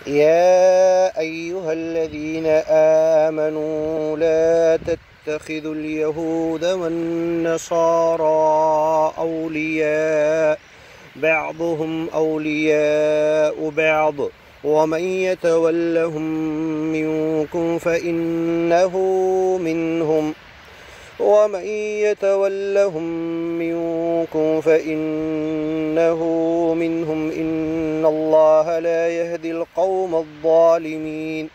يا أيها الذين آمنوا لا تتخذوا اليهود والنصارى أولياء بعضهم أولياء بعض ومن يتولهم منكم فإنه منهم إن الله لا يهدي القوم الظالمين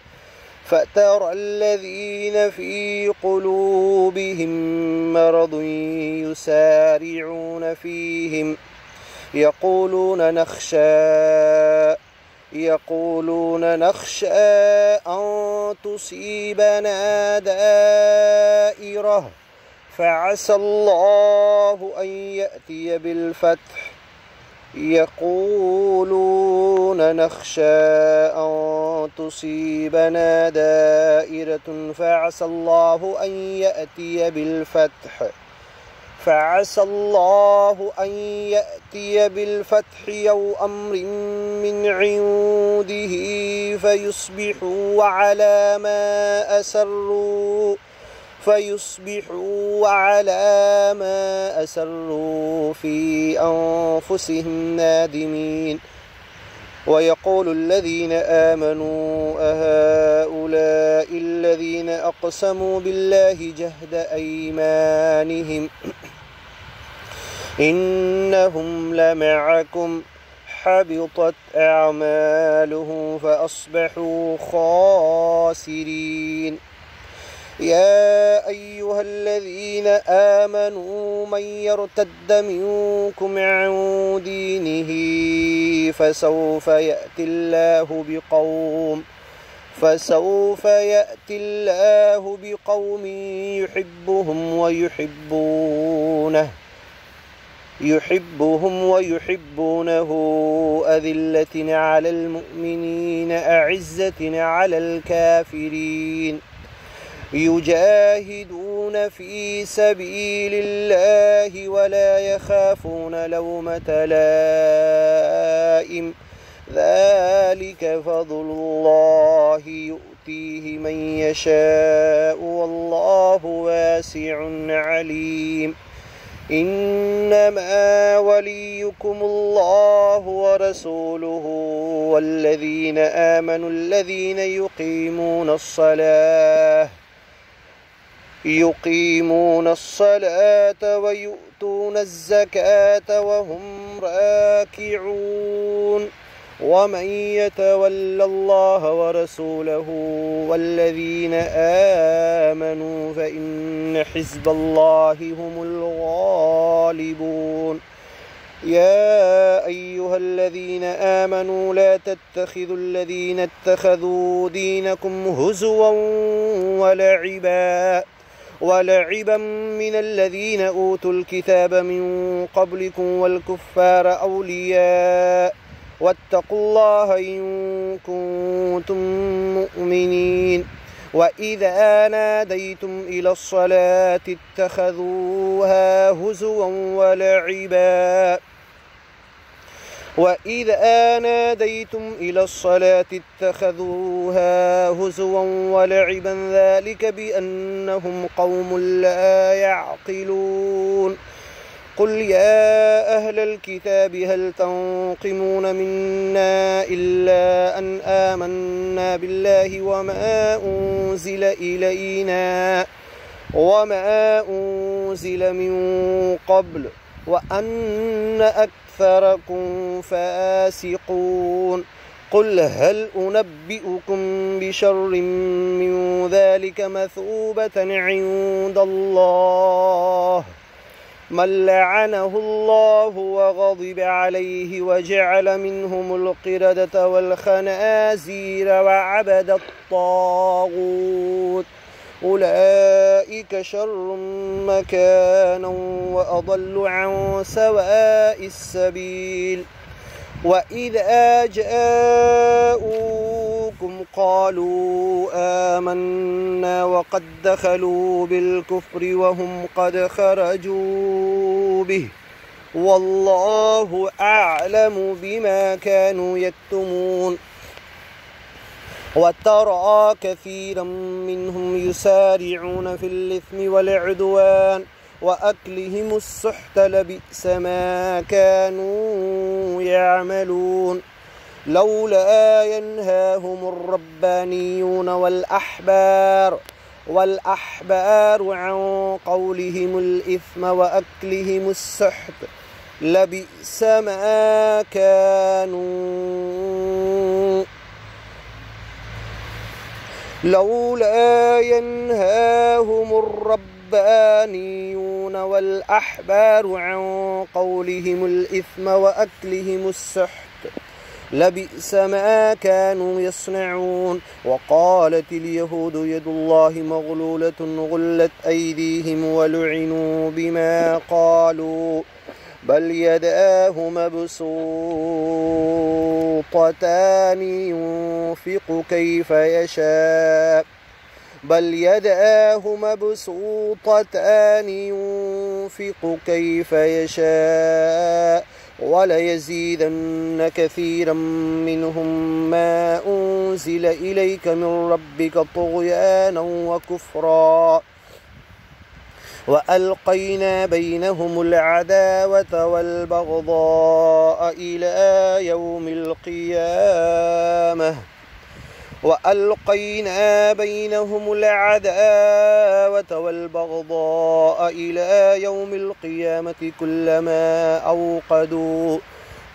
فترى الذين في قلوبهم مرض يسارعون فيهم يقولون نخشى أن تصيبنا دائرة فعسى الله أن يأتي بالفتح فعسى الله أن يأتي بالفتح أو أمر من عنده فيصبحوا على ما أسروا في أنفسهم نادمين ويقول الذين آمنوا أهؤلاء الذين أقسموا بالله جهد أيمانهم إنهم لمعكم حبطت أعمالهم فأصبحوا خاسرين يا أيها الذين آمنوا من يرتد منكم عن دينه فسوف يأتي الله بقوم يحبهم ويحبونه أذلة على المؤمنين أعزة على الكافرين يجاهدون في سبيل الله ولا يخافون لومة لائم ذلك فضل الله يؤتيه من يشاء والله واسع عليم إنما وليكم الله ورسوله والذين آمنوا الذين يقيمون الصلاة ويؤتون الزكاة وهم راكعون ومن يتول الله ورسوله والذين آمنوا فإن حزب الله هم الغالبون يا أيها الذين آمنوا لا تتخذوا الذين اتخذوا دينكم هزوا ولعبا من الذين أوتوا الكتاب من قبلكم والكفار أولياء واتقوا الله إن كنتم مؤمنين وإذا ناديتم إلى الصلاة اتخذوها هزوا ولعبا ذلك بأنهم قوم لا يعقلون قل يا أهل الكتاب هل تنقمون منا إلا أن آمنا بالله وما أنزل من قبل وأن أكثركم فاسقون قل هل أنبئكم بشر من ذلك مثوبة عند الله من لعنه الله وغضب عليه وجعل منهم القردة والخنازير وعبد الطاغوت أولئك شر مكانا وأضل عن سواء السبيل وإذا جاءوكم قالوا آمنا وقد دخلوا بالكفر وهم قد خرجوا به والله أعلم بما كانوا يكتمون وترى كثيرا منهم يسارعون في الإثم والعدوان وأكلهم السحت لبئس ما كانوا يعملون لولا ينهاهم الربانيون والأحبار عن قولهم الإثم وأكلهم السحت لبئس ما كانوا لولا ينهاهم الربانيون والأحبار عن قولهم الإثم وأكلهم السحت لبئس ما كانوا يصنعون وقالت اليهود يد الله مغلولة غلت أيديهم ولعنوا بما قالوا بل يداه مبسوطتان ينفق كيف يشاء وليزيدن كثيرا منهم ما أنزل إليك من ربك طغيانا وكفرا وألقينا بينهم العداوة والبغضاء إلى يوم القيامة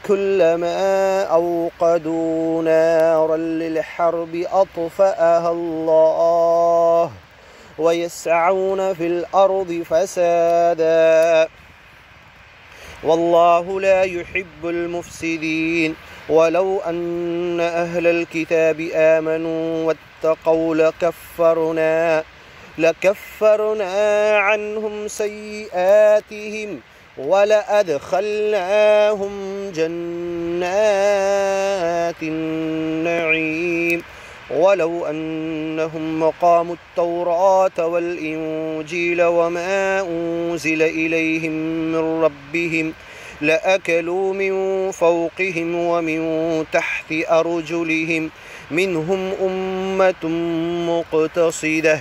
كلما أوقدوا نارا للحرب أطفأها الله ويسعون في الأرض فسادا والله لا يحب المفسدين ولو أن أهل الكتاب آمنوا واتقوا لكفرنا عنهم سيئاتهم ولأدخلناهم جنات النعيم ولو أنهم أقاموا التوراة والإنجيل وما أنزل إليهم من ربهم لأكلوا من فوقهم ومن تحت أرجلهم منهم أمة مقتصدة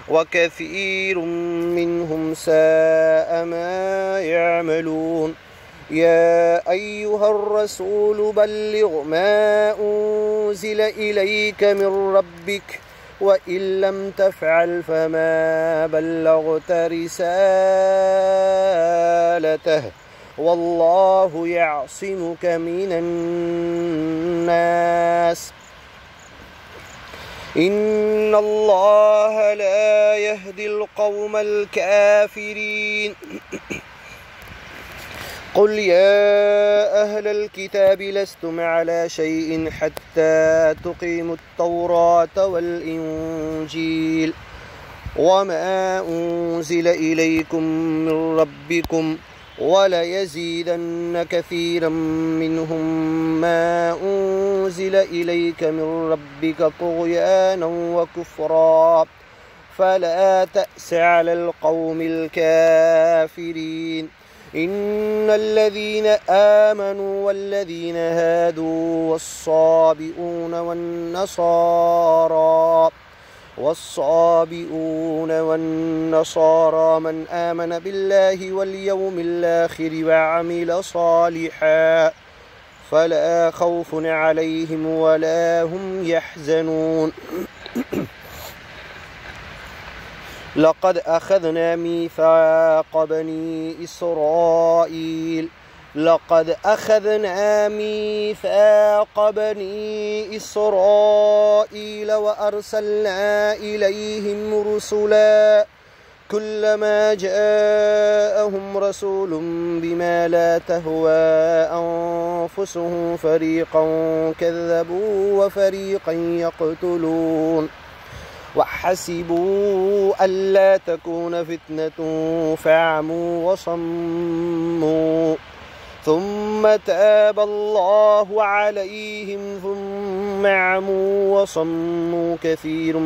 وكثير منهم ساء ما يعملون يا أيها الرسول بلغ ما أنزل إليك من ربك وإن لم تفعل فما بلغت رسالته والله يعصمك من الناس إن الله لا يهدي القوم الكافرين قل يا أهل الكتاب لستم على شيء حتى تقيموا التوراة والإنجيل وما أنزل إليكم من ربكم وليزيدن كثيرا منهم ما أنزل إليك من ربك طغيانا وكفرا فلا تأس على القوم الكافرين إن الذين آمنوا والذين هادوا والصابئون والنصارى من آمن بالله واليوم الآخر وعمل صالحا فلا خوف عليهم ولا هم يحزنون لقد أخذنا ميثاق بني إسرائيل وأرسلنا إليهم رسلا كلما جاءهم رسول بما لا تهوى أنفسهم فريقا كذبوا وفريقا يقتلون وحسبوا ألا تكون فتنة فعموا وصموا ثم تاب الله عليهم ثم عموا وصموا كثير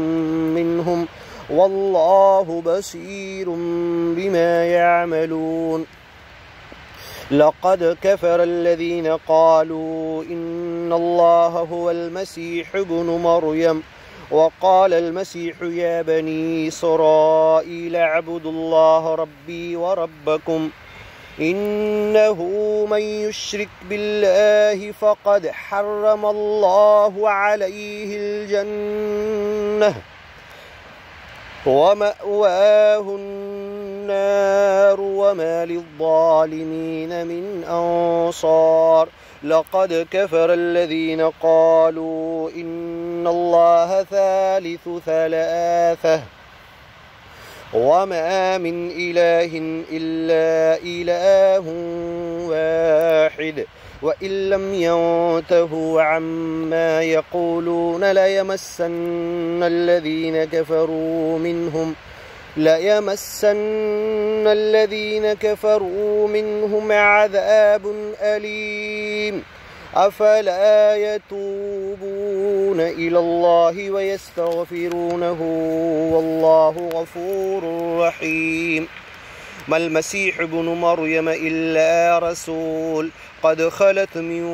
منهم والله بصير بما يعملون لقد كفر الذين قالوا إن الله هو المسيح ابن مريم وقال المسيح يا بني إسرائيل اعبدوا الله ربي وربكم إنه من يشرك بالله فقد حرم الله عليه الجنة ومأواه النار وما للظالمين من أنصار لقد كفر الذين قالوا إن الله ثالث ثلاثة وما من إله إلا إله واحد وإن لم ينتهوا عما يقولون ليمسن الذين كفروا منهم عذاب أليم أفلا يتوبون إلى الله ويستغفرونه والله غفور رحيم ما المسيح ابن مريم إلا رسول قد خلت من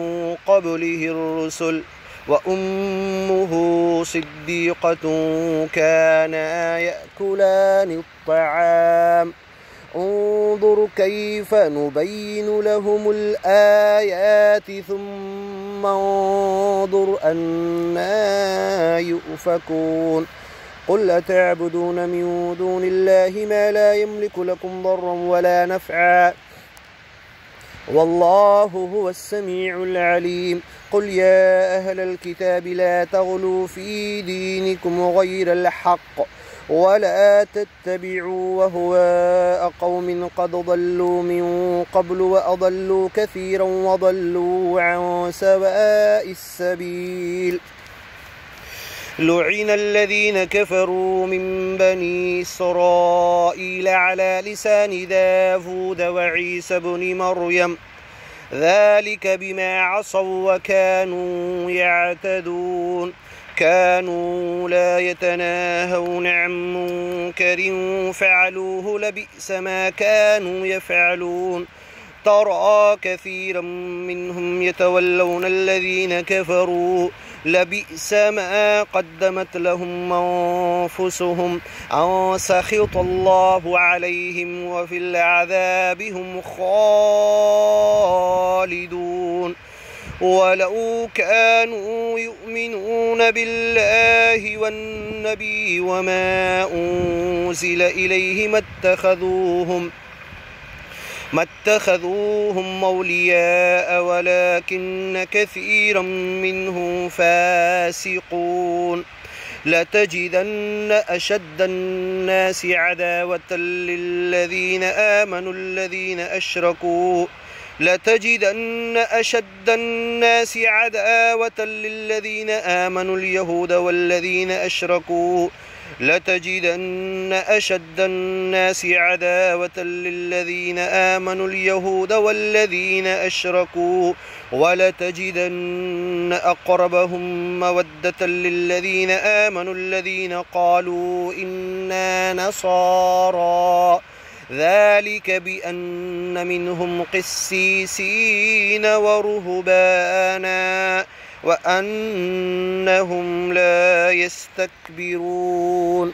قبله الرسل وأمه صديقة كانا يأكلان الطعام انظر كيف نبين لهم الآيات ثم انظر أنى يؤفكون قل أتعبدون من دون الله ما لا يملك لكم ضرا ولا نفعا والله هو السميع العليم قل يا أهل الكتاب لا تغلوا في دينكم غير الحق ولا تتبعوا وهواء قوم قد ضلوا من قبل وأضلوا كثيرا وضلوا عن سواء السبيل لعن الذين كفروا من بني إسرائيل على لسان داود وعيسى بن مريم ذلك بما عصوا وكانوا يعتدون كانوا لا يتناهون عن منكر فعلوه لبئس ما كانوا يفعلون ترى كثيرا منهم يتولون الذين كفروا لبئس ما قدمت لهم أنفسهم أن سخط الله عليهم وفي العذاب هم خالدون ولو كانوا يؤمنون بالله والنبي وما أنزل إليه ما اتخذوهم أولياء ولكن كثيرا منهم فاسقون لتجدن أشد الناس عداوة للذين آمنوا اليهود والذين أشركوا لتجدن أشد الناس عداوة للذين آمنوا اليهود والذين أشركوا ولتجدن أقربهم مودة للذين آمنوا الذين قالوا إنا نصارى ذلك بأن منهم قسيسين ورهبانا وأنهم لا يستكبرون